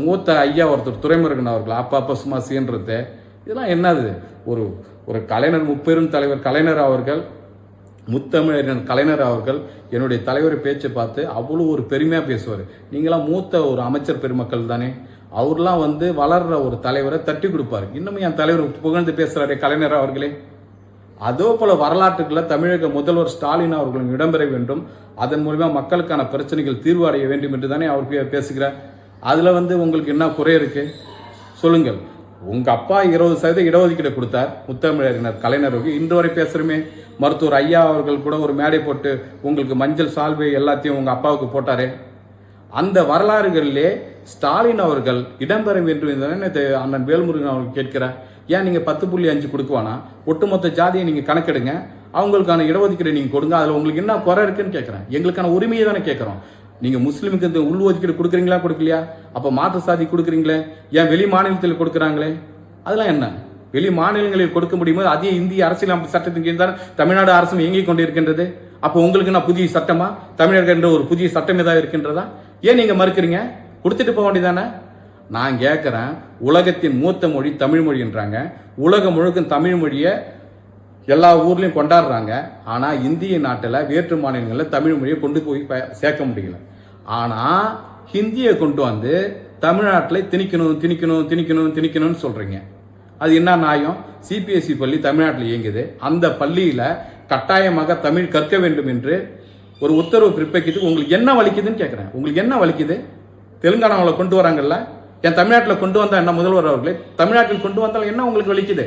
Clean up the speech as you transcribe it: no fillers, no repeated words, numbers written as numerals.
மூத்த ஐயா ஒருத்தர் துரைமுருகன் அவர்கள் அப்பா சும்மா சீன்றது இதெல்லாம் என்னது? ஒரு ஒரு கலைஞர், முப்பெரும் தலைவர் கலைஞர் அவர்கள், முத்தமிழர் கலைஞர் அவர்கள் என்னுடைய தலைவர் பேச்சை பார்த்து அவ்வளோ ஒரு பெருமையாக பேசுவார். நீங்களாம் மூத்த ஒரு அமைச்சர் பெருமக்கள் தானே, அவர்லாம் வளர்ற ஒரு தலைவரை தட்டி கொடுப்பாரு. இன்னமும் என் தலைவர் புகழ்ந்து பேசுகிறாரே கலைஞர் அவர்களே. அதே போல வரலாற்றுக்குள்ள தமிழக முதல்வர் ஸ்டாலின் அவர்களும் இடம்பெற வேண்டும், அதன் மூலமா மக்களுக்கான பிரச்சனைகள் தீர்வு அடைய வேண்டும் என்று தானே அவர் பேசுகிறார். அதில் உங்களுக்கு என்ன குறை இருக்கு சொல்லுங்கள். உங்க அப்பா 20% இடஒதுக்கீடு கொடுத்தார் முத்தமிழறிஞர் கலைஞருக்கு. இன்று வரை பேசுறமே மருத்துவர் ஐயா அவர்கள் கூட ஒரு மேடை போட்டு உங்களுக்கு மஞ்சள் சால்வை எல்லாத்தையும் உங்க அப்பாவுக்கு போட்டாரே. அந்த வரலாறுகளிலே ஸ்டாலின் அவர்கள் இடம்பெற வேண்டும் என்று அண்ணன் வேல்முருகன் அவர்கள் கேட்கிறார். ஏன் நீங்க 10.5 கொடுக்குவானா? ஒட்டுமொத்த ஜாதியை நீங்க கணக்கெடுங்க, அவங்களுக்கான இடஒதுக்கீடு நீங்க கொடுங்க, அதுல உங்களுக்கு என்ன குறை இருக்குன்னு கேட்கிறேன். எங்களுக்கான உரிமையை தானே கேட்கிறோம். நீங்க முஸ்லீமுக்கு இந்த உள் ஒதுக்கீடு கொடுக்குறீங்களா கொடுக்கலையா? அப்ப மாற்று சாதி கொடுக்குறீங்களே, ஏன் வெளி மாநிலத்தில் கொடுக்குறாங்களே? அதெல்லாம் என்ன? வெளி மாநிலங்களில் கொடுக்க முடியுமோ அதே இந்திய அரசியலமைப்பு சட்டத்தின் கீழ் தான் தமிழ்நாடு அரசும் இயங்கிக் கொண்டிருக்கின்றது. அப்போ உங்களுக்கு நான் புதிய சட்டமா? தமிழர்கள் என்ற ஒரு புதிய சட்டம் ஏதாவது இருக்கின்றதா? ஏன் நீங்க மறுக்கிறீங்க? கொடுத்துட்டு போக வேண்டியதானே? நான் கேட்கிறேன், உலகத்தின் மூத்த மொழி தமிழ் மொழின்றாங்க, உலகம் முழுக்கும் தமிழ் மொழியை எல்லா ஊர்லயும் கொண்டாடுறாங்க. ஆனா இந்திய நாட்டில் வேற்று மாநிலங்களில் தமிழ் மொழியை கொண்டு போய் சேர்க்க முடியல. ஆனா ஹிந்தியை கொண்டு தமிழ்நாட்டில் திணிக்கணும்னு சொல்றீங்க. அது என்ன நியாயம்? சிபிஎஸ்இ பள்ளி தமிழ்நாட்டில் இயங்குது, அந்த பள்ளியில கட்டாயமாக தமிழ் கற்க வேண்டும் என்று ஒரு உத்தரவு பிறப்பிக்கிறதுக்கு உங்களுக்கு என்ன வலிக்குதுன்னு கேட்கிறேன். உங்களுக்கு என்ன வலிக்குது? தெலுங்கானாவில் கொண்டு வராங்கல்ல, என் தமிழ்நாட்டில் கொண்டு வந்தா என்ன? முதல்வர் அவர்களே, தமிழ்நாட்டில் கொண்டு வந்தால் என்ன உங்களுக்கு வலிக்குது?